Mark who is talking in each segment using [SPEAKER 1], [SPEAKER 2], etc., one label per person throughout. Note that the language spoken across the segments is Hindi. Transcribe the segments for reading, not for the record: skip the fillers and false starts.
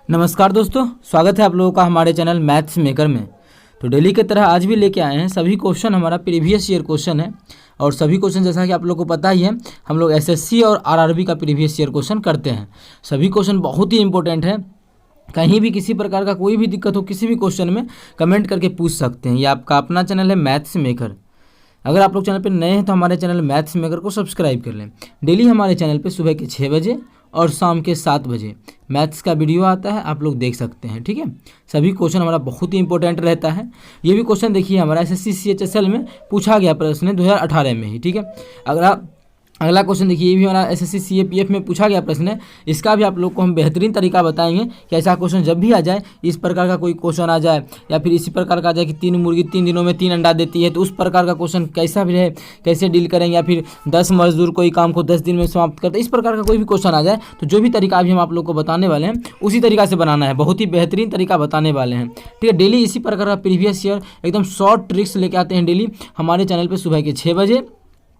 [SPEAKER 1] नमस्कार दोस्तों, स्वागत है आप लोगों का हमारे चैनल मैथ्स मेकर में। तो डेली की तरह आज भी लेके आए हैं सभी क्वेश्चन हमारा प्रीवियस ईयर क्वेश्चन है। और सभी क्वेश्चन जैसा कि आप लोगों को पता ही है, हम लोग एसएससी और आरआरबी का प्रीवियस ईयर क्वेश्चन करते हैं। सभी क्वेश्चन बहुत ही इंपॉर्टेंट है। कहीं भी किसी प्रकार का कोई भी दिक्कत हो किसी भी क्वेश्चन में कमेंट करके पूछ सकते हैं। ये आपका अपना चैनल है मैथ्स मेकर। अगर आप लोग चैनल पर नए हैं तो हमारे चैनल मैथ्स मेकर को सब्सक्राइब कर लें। डेली हमारे चैनल पे सुबह के 6 बजे और शाम के 7 बजे मैथ्स का वीडियो आता है, आप लोग देख सकते हैं। ठीक है, सभी क्वेश्चन हमारा बहुत ही इंपॉर्टेंट रहता है। ये भी क्वेश्चन देखिए हमारा एसएससी सीएचएसएल में पूछा गया प्रश्न है 2018 में ही। ठीक है, अगला क्वेश्चन देखिए, ये भी हमारा एसएससी सीएपीएफ में पूछा गया प्रश्न है। इसका भी आप लोग को हम बेहतरीन तरीका बताएंगे कि ऐसा क्वेश्चन जब भी आ जाए, इस प्रकार का कोई क्वेश्चन आ जाए या फिर इसी प्रकार का आ जाए कि 3 मुर्गी 3 दिनों में 3 अंडा देती है, तो उस प्रकार का क्वेश्चन कैसा भी रहे, कैसे डील करेंगे। या फिर 10 मजदूर कोई काम को 10 दिन में समाप्त करते, इस प्रकार का कोई भी क्वेश्चन आ जाए तो जो भी तरीका अभी हम आप लोग को बताने वाले हैं उसी तरीका से बनाना है। बहुत ही बेहतरीन तरीका बताने वाले हैं। ठीक है, डेली इसी प्रकार का प्रीवियस ईयर एकदम शॉर्ट ट्रिक्स लेके आते हैं डेली हमारे चैनल पर सुबह के 6 बजे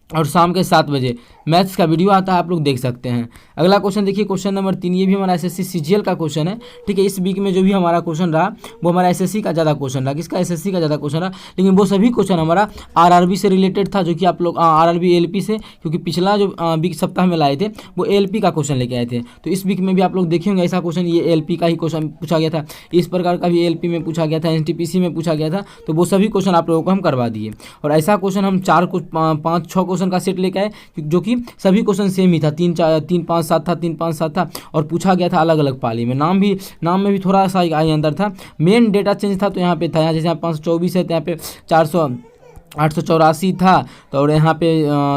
[SPEAKER 1] और शाम के 7 बजे मैथ्स का वीडियो आता है, आप लोग देख सकते हैं। अगला क्वेश्चन देखिए, क्वेश्चन नंबर 3, ये भी हमारा एसएससी सीजीएल का क्वेश्चन है। ठीक है, इस वीक में जो भी हमारा क्वेश्चन रहा वो हमारा एसएससी का ज़्यादा क्वेश्चन रहा। किसका? एसएससी का ज़्यादा क्वेश्चन रहा, लेकिन वो सभी क्वेश्चन हमारा आरआरबी से रिलेटेड था, जो कि आप लोग आरआरबी एलपी से, क्योंकि पिछला जो वीक सप्ताह में लाए थे वो एलपी का क्वेश्चन लेके आए थे। तो इस वीक में भी आप लोग देखे होंगे ऐसा क्वेश्चन, ये एलपी का ही क्वेश्चन पूछा गया था। इस प्रकार का भी एलपी में पूछा गया था, एनटीपीसी में पूछा गया था। तो वो सभी क्वेश्चन आप लोगों को हम करवा दिए। और ऐसा क्वेश्चन हम 5-6 क्वेश्चन का सेट लेके आए, जो कि सभी क्वेश्चन सेम ही था। 3-5-7 था, 3-5-7 था। और पूछा गया था अलग अलग पाली में। नाम में भी थोड़ा सा अंतर था। मेन डेटा चेंज था, तो यहाँ पे था, यहाँ जैसे यहाँ 524 है तो यहाँ पे 884 था, तो और यहाँ पे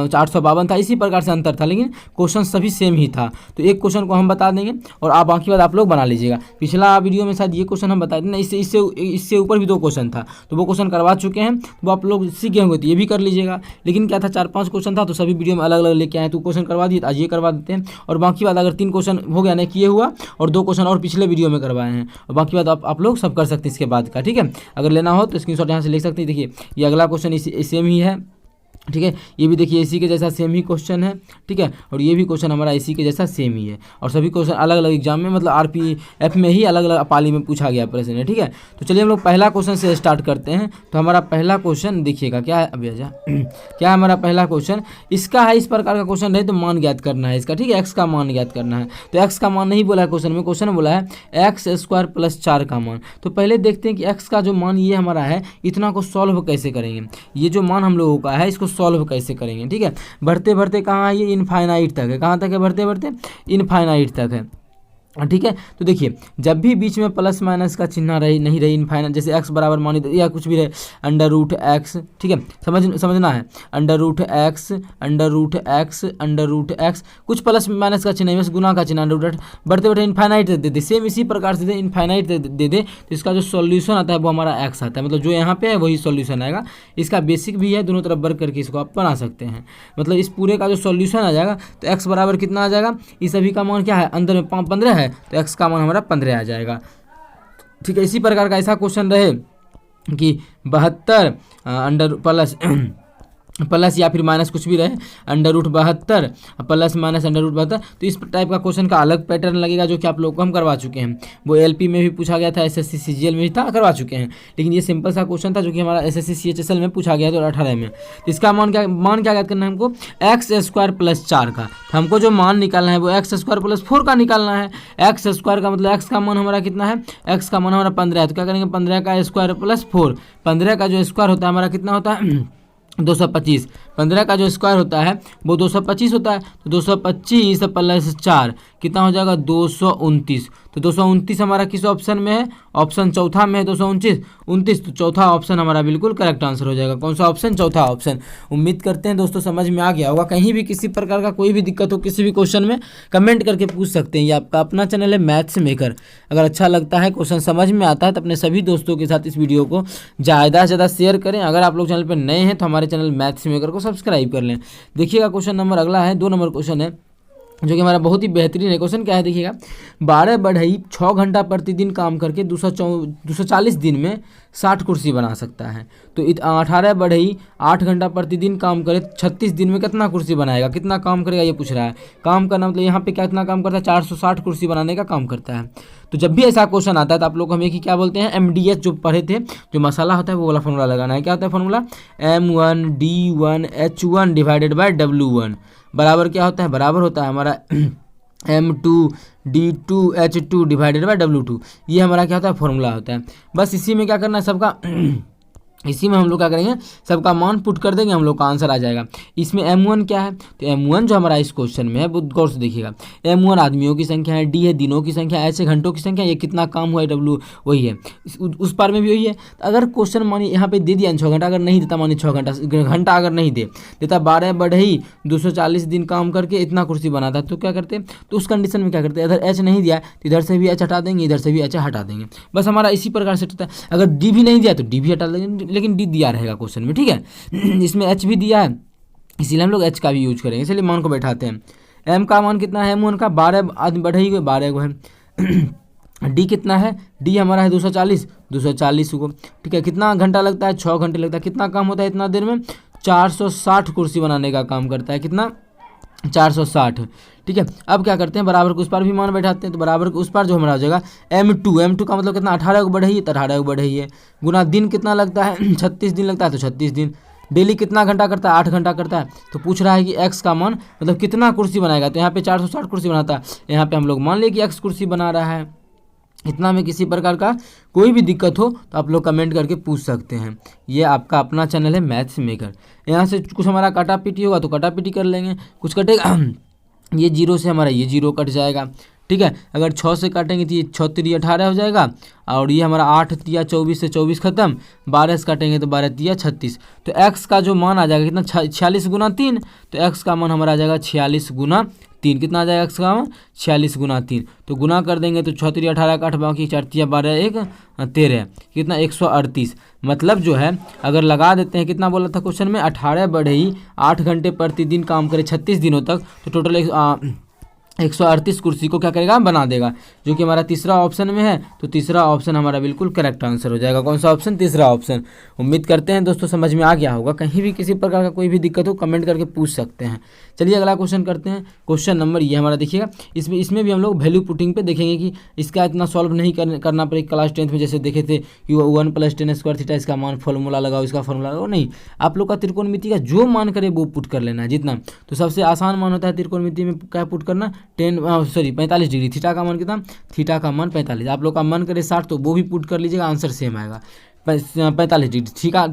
[SPEAKER 1] 452 था। इसी प्रकार से अंतर था, लेकिन क्वेश्चन सभी सेम ही था। तो एक क्वेश्चन को हम बता देंगे और आप बाकी बात आप लोग बना लीजिएगा। पिछला वीडियो में शायद ये क्वेश्चन हम बताए थे ना, इससे ऊपर भी 2 क्वेश्चन था, तो वो क्वेश्चन करवा चुके हैं। वो आप लोग सीखे होंगे तो ये भी कर लीजिएगा। लेकिन क्या था, 4-5 क्वेश्चन था, तो सभी वीडियो में अलग अलग लेके आए, तो क्वेश्चन करवा दिए, आज ये करवा देते हैं। और बाकी बात अगर 3 क्वेश्चन हो गया नहीं किए हुआ और 2 क्वेश्चन और पिछले वीडियो में करवाए हैं, और बाकी बात आप लोग सब कर सकते हैं इसके बाद का। ठीक है, अगर लेना हो तो स्क्रीनशॉट यहाँ से ले सकते हैं। देखिए, ये अगला क्वेश्चन सेम ही है। ठीक है, ये भी देखिए इसी के जैसा सेम ही क्वेश्चन है। ठीक है, और ये भी क्वेश्चन हमारा इसी के जैसा सेम ही है। और सभी क्वेश्चन अलग अलग एग्जाम में, मतलब आरपीएफ में ही अलग अलग पाली में पूछा गया प्रश्न है। ठीक है, तो चलिए हम लोग पहला क्वेश्चन से स्टार्ट करते हैं। तो हमारा पहला क्वेश्चन देखिएगा क्या है, अभी आजा क्या है हमारा पहला क्वेश्चन। इसका है, इस प्रकार का क्वेश्चन रहे तो मान ज्ञात करना है इसका। ठीक है, एक्स का मान ज्ञात करना है। तो एक्स का मान नहीं बोला है क्वेश्चन में, क्वेश्चन बोला है x² + 4 का मान। तो पहले देखते हैं कि एक्स का जो मान ये हमारा है, इतना को सॉल्व कैसे करेंगे। ये जो मान हम लोगों का है इसको सॉल्व कैसे करेंगे। ठीक है, बढ़ते बढ़ते कहाँ है, ये इनफाइनाइट तक है। कहाँ तक है, बढ़ते बढ़ते इनफाइनाइट तक है। ठीक है, तो देखिए जब भी बीच में प्लस माइनस का चिन्ह नहीं रही इनफाइनाइट, जैसे x बराबर मान या कुछ भी रहे √x। ठीक है, समझना है, √x कुछ प्लस माइनस का चिन्ह, बस गुना का चिन्ह √, बढ़ते बढ़ते इनफाइनाइट दे दे। सेम इसी प्रकार से इनफाइनाइट दे दे तो इसका जो सॉल्यूशन आता है वो हमारा x आता है। मतलब जो यहाँ पे है वही सॉल्यूशन आएगा। इसका बेसिक भी है, दोनों तरफ वर्क करके इसको आप बना सकते हैं। मतलब इस पूरे का जो सॉल्यूशन आ जाएगा तो x बराबर कितना आ जाएगा, इस सभी का मान क्या है, अंदर में 15 है, तो x का मान हमारा 15 आ जाएगा। ठीक है, इसी प्रकार का ऐसा क्वेश्चन रहे कि 72 अंडर प्लस या फिर माइनस कुछ भी रहे, √72 प्लस माइनस √72, तो इस टाइप का क्वेश्चन का अलग पैटर्न लगेगा, जो कि आप लोग को हम करवा चुके हैं। वो एलपी में भी पूछा गया था, एसएससी सीजीएल में भी था, करवा चुके हैं। लेकिन ये सिंपल सा क्वेश्चन था जो कि हमारा एसएससी सीएचएसएल में पूछा गया था 2018 में। तो इसका मान क्या याद करना है हमको, x² + 4 का। तो हमको जो मान निकालना है वो x² + 4 का निकालना है। x² का मतलब x का मान हमारा कितना है, x का मान हमारा 15 है। तो क्या करेंगे, 15 का स्क्वायर + 4, 15 का जो स्क्वायर होता है हमारा कितना होता है 225। 15 का जो स्क्वायर होता है वो 225 होता है। तो 225 + 4 कितना हो जाएगा, 229। तो 229 हमारा किस ऑप्शन में है, ऑप्शन चौथा में है 229। तो चौथा ऑप्शन हमारा बिल्कुल करेक्ट आंसर हो जाएगा। कौन सा ऑप्शन, चौथा ऑप्शन। उम्मीद करते हैं दोस्तों समझ में आ गया होगा। कहीं भी किसी प्रकार का कोई भी दिक्कत हो किसी भी क्वेश्चन में कमेंट करके पूछ सकते हैं। ये आपका अपना चैनल है मैथ्स मेकर। अगर अच्छा लगता है, क्वेश्चन समझ में आता है, तो अपने सभी दोस्तों के साथ इस वीडियो को ज़्यादा से ज़्यादा शेयर करें। अगर आप लोग चैनल पर नए हैं तो हमारे चैनल मैथ्स मेकर को सब्सक्राइब कर लें। देखिएगा क्वेश्चन नंबर अगला है, 2 नंबर क्वेश्चन है। जो कि हमारा बहुत ही बेहतरीन है। क्वेश्चन क्या है देखिएगा, 12 बढ़ई 6 घंटा प्रतिदिन काम करके 240 दिन में 60 कुर्सी बना सकता है। तो 18 बढ़ई 8 घंटा प्रतिदिन काम करे 36 दिन में कितना कुर्सी बनाएगा, कितना काम करेगा ये पूछ रहा है। काम करना मतलब यहाँ पे कितना काम करता है, 460 कुर्सी बनाने का काम करता है। तो जब भी ऐसा क्वेश्चन आता है तो आप लोग हम एक ही क्या बोलते हैं, MDH जो पढ़े थे, जो मसाला होता है वो वाला फॉर्मूला लगाना है। क्या होता है formula, M1D1H1 divided by W1 बराबर क्या होता है, बराबर होता है हमारा M2D2H2 डिवाइडेड बाय W2। ये हमारा क्या होता है, फॉर्मूला होता है। बस इसी में क्या करना है सबका इसी में हम लोग क्या करेंगे, सबका मान पुट कर देंगे, हम लोग का आंसर आ जाएगा। इसमें M1 क्या है, तो M1 जो हमारा इस क्वेश्चन में है वो गौर से देखिएगा, M1 आदमियों की संख्या है, D है दिनों की संख्या, H है घंटों की संख्या, ये कितना काम हुआ है W वही है, उस पार में भी वही है। तो अगर क्वेश्चन मानिए यहाँ पे दे दिया 6 घंटा, अगर नहीं देता मानिए 6 घंटा अगर नहीं देता 12 बढ़ई 240 दिन काम करके इतना कुर्सी बनाता, तो क्या करते, तो उस कंडीशन में क्या करते, इधर H नहीं दिया तो इधर से भी H हटा देंगे, इधर से भी H हटा देंगे। बस हमारा इसी प्रकार से होता है। अगर D भी नहीं दिया तो D भी हटा देंगे, लेकिन D दिया रहेगा क्वेश्चन में, ठीक है। इसमें H भी दिया है, इसीलिए हम लोग H का भी यूज करेंगे, इसलिए मान को बैठाते हैं। M का मान कितना है, M1 का 12 बढ़ई 12 को है। D कितना है, D हमारा है 240 को, ठीक है। कितना घंटा लगता है, 6 घंटे लगता है। कितना काम होता है इतना देर में, 460 कुर्सी बनाने का काम करता है। कितना, 460, ठीक है। अब क्या करते हैं, बराबर को उस पर भी मान बैठाते हैं, तो बराबर को उस पर जो हमारा हो जाएगा M2 का मतलब कितना, 18 को बढ़ई तो 18 को बढ़ई है, गुना दिन कितना लगता है 36 दिन लगता है, तो 36 दिन। डेली कितना घंटा करता है, 8 घंटा करता है। तो पूछ रहा है कि x का मान मतलब कितना कुर्सी बनाएगा, तो यहाँ पे 460 कुर्सी बनाता है, यहाँ पे हम लोग मान लें कि x कुर्सी बना रहा है। इतना में किसी प्रकार का कोई भी दिक्कत हो तो आप लोग कमेंट करके पूछ सकते हैं। ये आपका अपना चैनल है मैथ्स मेकर। यहाँ से कुछ हमारा काटा पीटी होगा तो काटा पीटी कर लेंगे, कुछ कटेगा ये 0 से हमारा ये 0 कट जाएगा, ठीक है। अगर 6 से काटेंगे तो ये 6 3 18 हो जाएगा, और ये हमारा 8 3 24 से 24 खत्म, 12 से काटेंगे तो 12 3 36। तो x का जो मान आ जाएगा कितना, 46 गुना 3, तो x का मान हमारा आ जाएगा 46 गुना 3। कितना आ जाएगा x का मान, 46 गुना 3। तो गुना कर देंगे तो 6 3 18 का 8 बाकी 4 3 12 1 13, कितना 138। मतलब जो है अगर लगा देते हैं, कितना बोला था क्वेश्चन में, 18 बढ़ई 8 घंटे प्रतिदिन काम करे 36 दिनों तक, तो टोटल 138 कुर्सी को क्या करेगा, बना देगा, जो कि हमारा तीसरा ऑप्शन में है। तो तीसरा ऑप्शन हमारा बिल्कुल करेक्ट आंसर हो जाएगा। कौन सा ऑप्शन, तीसरा ऑप्शन। उम्मीद करते हैं दोस्तों समझ में आ गया होगा। कहीं भी किसी प्रकार का कोई भी दिक्कत हो कमेंट करके पूछ सकते हैं। चलिए अगला क्वेश्चन करते हैं। क्वेश्चन नंबर ये हमारा देखिएगा, इसमें भी हम लोग वैल्यू पुटिंग पे देखेंगे कि इसका इतना सॉल्व नहीं करना पड़ेगा। क्लास 10th में जैसे देखे थे कि 1 + 10 स्क्वायर थीटा, इसका मान फॉर्मूला लगाओ, इसका फॉर्मूला लगाओ, नहीं। आप लोग का त्रिकोणमिति का जो मान करे वो पुट कर लेना है जितना। तो सबसे आसान मान होता है त्रिकोणमिति में क्या पुट करना, 45 डिग्री। थीटा का मान कितना, थीटा का मान 45। आप लोग का मन करे 60 तो वो भी पुट कर लीजिएगा, आंसर सेम आएगा। 45 डिग्री।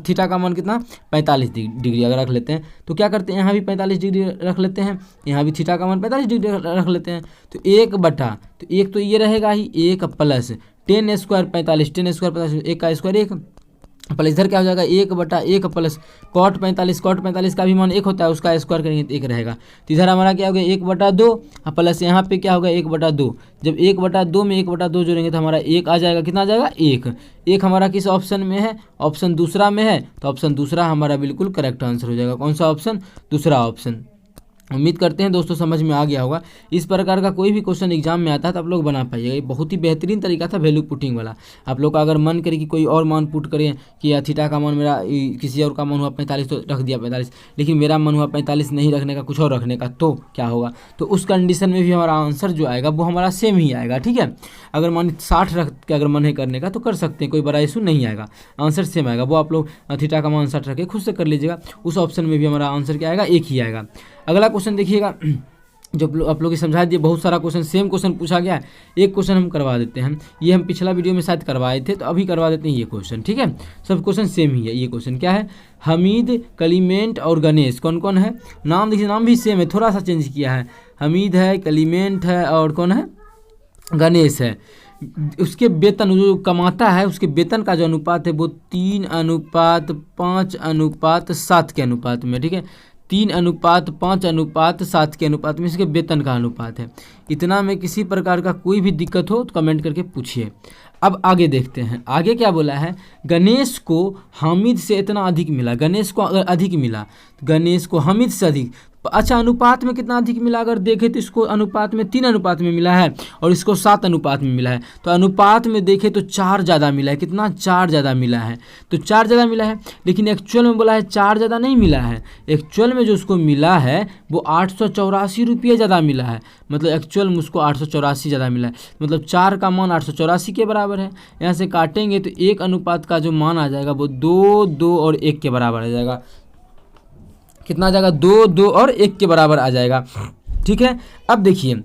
[SPEAKER 1] थीटा का मान कितना, 45 डिग्री अगर रख लेते हैं तो क्या करते हैं, यहाँ भी 45 डिग्री रख लेते हैं, यहाँ भी थीटा का मान 45 डिग्री रख लेते हैं। तो 1 बटा, तो 1 तो ये रहेगा ही, 1 + 10 स्क्वायर 45, 10 स्क्वायर 45, 1 का स्क्वायर 1 प्लस इधर क्या हो जाएगा, 1/1 प्लस कॉट 45 का भी मान 1 होता है, उसका स्क्वायर करेंगे तो 1 रहेगा। तो इधर हमारा क्या हो गया, 1/2 प्लस यहाँ पे क्या होगा 1/2। जब 1/2 में 1/2 जोड़ेंगे तो हमारा 1 आ जाएगा। कितना आ जाएगा, 1 हमारा किस ऑप्शन में है, ऑप्शन दूसरा में है। तो ऑप्शन दूसरा हमारा बिल्कुल करेक्ट आंसर हो जाएगा। कौन सा ऑप्शन, दूसरा ऑप्शन। उम्मीद करते हैं दोस्तों समझ में आ गया होगा। इस प्रकार का कोई भी क्वेश्चन एग्जाम में आता है तो आप लोग बना पाइएगा। ये बहुत ही बेहतरीन तरीका था वैल्यू पुटिंग वाला। आप लोग का अगर मन करे कि कोई और मान पुट करें कि थीटा का मान मेरा किसी और का मन हुआ 45 तो रख दिया 45, लेकिन मेरा मन हुआ 45 नहीं रखने का, कुछ और रखने का, तो क्या होगा, तो उस कंडीशन में भी हमारा आंसर जो आएगा वो हमारा सेम ही आएगा। ठीक है, अगर मान 60 रख के अगर मन है करने का तो कर सकते हैं, कोई बड़ा इशू नहीं आएगा, आंसर सेम आएगा। वो आप लोग थीटा का मान 60 रख के खुद से कर लीजिएगा, उस ऑप्शन में भी हमारा आंसर क्या आएगा, एक ही आएगा। अगला क्वेश्चन देखिएगा, जो आप लोग समझा दिए, बहुत सारा क्वेश्चन सेम क्वेश्चन पूछा गया है। एक क्वेश्चन हम करवा देते हैं, ये हम पिछला वीडियो में शायद करवाए थे, तो अभी करवा देते हैं ये क्वेश्चन। ठीक है, सब क्वेश्चन सेम ही है। ये क्वेश्चन क्या है, हमीद, कलीमेंट और गणेश कौन कौन है। नाम देखिए, नाम भी सेम है, थोड़ा सा चेंज किया है। हमीद है, कलीमेंट है और कौन है, गणेश है। उसके वेतन जो कमाता है, उसके वेतन का जो अनुपात है वो 3:5:7 के अनुपात में। ठीक है, 3:5:7 के अनुपात में इसके वेतन का अनुपात है। इतना में किसी प्रकार का कोई भी दिक्कत हो तो कमेंट करके पूछिए। अब आगे देखते हैं, आगे क्या बोला है, गणेश को हामिद से इतना अधिक मिला। गणेश को अगर अधिक मिला, गणेश को हामिद से अधिक, अच्छा, अनुपात में कितना अधिक मिला, अगर देखें तो इसको अनुपात में 3 अनुपात में मिला है और इसको 7 अनुपात में मिला है। तो अनुपात में देखें तो 4 ज़्यादा मिला है, कितना 4 ज़्यादा मिला है, तो 4 ज़्यादा मिला है। लेकिन एक्चुअल में बोला है 4 ज़्यादा नहीं मिला है, एक्चुअल में जो उसको मिला है वो 884 रुपये ज़्यादा मिला है, मतलब एक्चुअल में उसको 884 ज़्यादा मिला है, मतलब 4 का मान 884 के बराबर है। यहाँ से काटेंगे तो 1 अनुपात का जो मान आ जाएगा वो 2, 2 और 1 के बराबर आ जाएगा। कितना आ जाएगा, 2, 2 और 1 के बराबर आ जाएगा। ठीक है, अब देखिए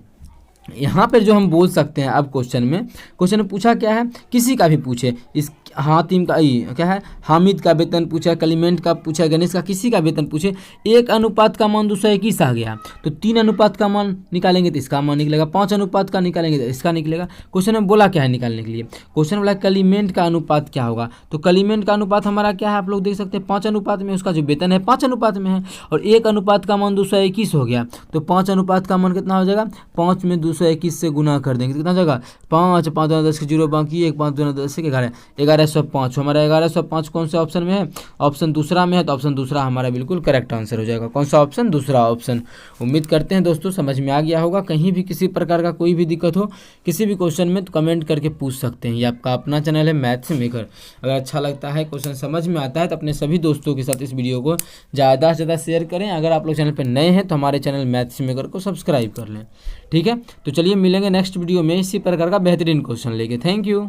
[SPEAKER 1] यहाँ पर जो हम बोल सकते हैं, अब क्वेश्चन में पूछा क्या है, किसी का भी पूछे, इस हातिम का क्या है, हामिद का वेतन पूछा, कलीमेंट का पूछा, गणेश का, किसी का वेतन पूछे, 1 अनुपात का मान 221 आ गया, तो 3 अनुपात का मान निकालेंगे तो इसका मान निकलेगा, 5 अनुपात का निकालेंगे तो इसका निकलेगा। क्वेश्चन में बोला क्या है निकालने के लिए, क्वेश्चन बोला कलीमेंट का अनुपात क्या होगा, तो कलीमेंट का अनुपात हमारा क्या है, आप लोग देख सकते हैं 5 अनुपात में, उसका जो वेतन है 5 अनुपात में है, और 1 अनुपात का मान 221 हो गया, तो 5 अनुपात का मान कितना हो जाएगा, 5 में 221 से गुना कर देंगे तो कितना हो जाएगा, 5, 5 2 10 के 0 बाकी 1, 5 2 10 के 11, 1105। हमारा 1105 कौन से ऑप्शन में है, ऑप्शन दूसरा में है, तो ऑप्शन दूसरा हमारा बिल्कुल करेक्ट आंसर हो जाएगा। कौन सा ऑप्शन, दूसरा ऑप्शन। उम्मीद करते हैं दोस्तों समझ में आ गया होगा। कहीं भी किसी प्रकार का कोई भी दिक्कत हो किसी भी क्वेश्चन में तो कमेंट करके पूछ सकते हैं। ये आपका अपना चैनल है मैथ्स मेकर। अगर अच्छा लगता है, क्वेश्चन समझ में आता है तो अपने सभी दोस्तों के साथ इस वीडियो को ज़्यादा से ज़्यादा शेयर करें। अगर आप लोग चैनल पर नए हैं तो हमारे चैनल मैथ्स मेकर को सब्सक्राइब कर लें। ठीक है, तो चलिए मिलेंगे नेक्स्ट वीडियो में इसी प्रकार का बेहतरीन क्वेश्चन लेके। Thank you.